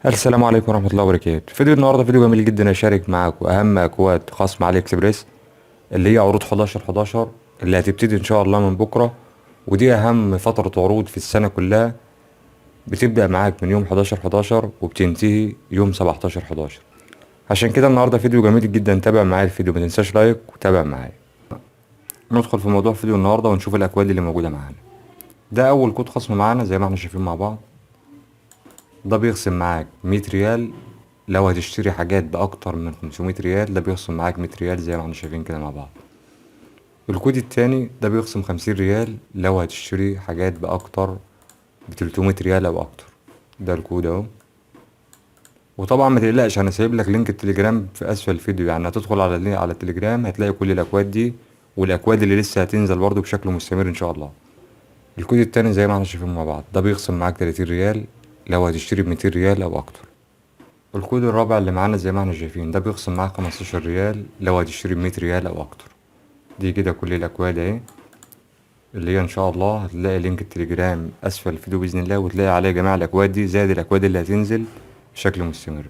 السلام عليكم ورحمة الله وبركاته. فيديو النهاردة فيديو جميل جدا، أشارك معاكم أهم أكواد خصم علي إكسبريس اللي هي عروض 11/11 اللي هتبتدي إن شاء الله من بكرة. ودي أهم فترة عروض في السنة كلها، بتبدأ معاك من يوم 11/11 وبتنتهي يوم 17/11. عشان كده النهاردة فيديو جميل جدا، تابع معايا الفيديو، متنساش لايك وتابع معايا. ندخل في موضوع فيديو النهاردة ونشوف الأكواد اللي موجودة معانا. ده أول كود خصم معانا زي ما احنا شايفين مع بعض. ده بيخصم معاك 100 ريال. لو هتشتري حاجات بأكتر من 500 ريال ده بيخصم معاك 100 ريال زي ما احنا شايفين كده مع بعض. الكود التاني ده بيخصم 50 ريال لو هتشتري حاجات بأكتر ب300 ريال أو أكتر. ده الكود أهو. وطبعا ما تقلقش، أنا سايب لك لينك التليجرام في أسفل الفيديو، يعني هتدخل على التليجرام هتلاقي كل الأكواد دي والأكواد اللي لسه هتنزل برضه بشكل مستمر إن شاء الله. الكود التاني زي ما احنا شايفين مع بعض، ده بيخصم معاك 30 ريال لو هتشتري ب200 ريال أو أكتر. الكود الرابع اللي معانا زي ما احنا شايفين، ده بيخصم معاك 15 ريال لو هتشتري ب100 ريال أو أكتر. دي كده كل الأكواد اهي، اللي هي إن شاء الله هتلاقي لينك التليجرام أسفل الفيديو بإذن الله، وتلاقي عليه جميع الأكواد دي زائد الأكواد اللي هتنزل بشكل مستمر.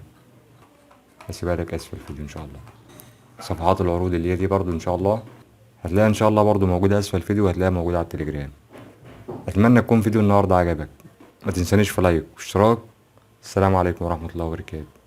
هسيبها لك أسفل الفيديو إن شاء الله. صفحات العروض اللي هي دي برضو إن شاء الله هتلاقيها إن شاء الله برضو موجودة أسفل الفيديو، وهتلاقيها موجودة على التليجرام. أتمنى يكون فيديو النهاردة عجبك، ما تنسانيش في لايك واشتراك. السلام عليكم ورحمة الله وبركاته.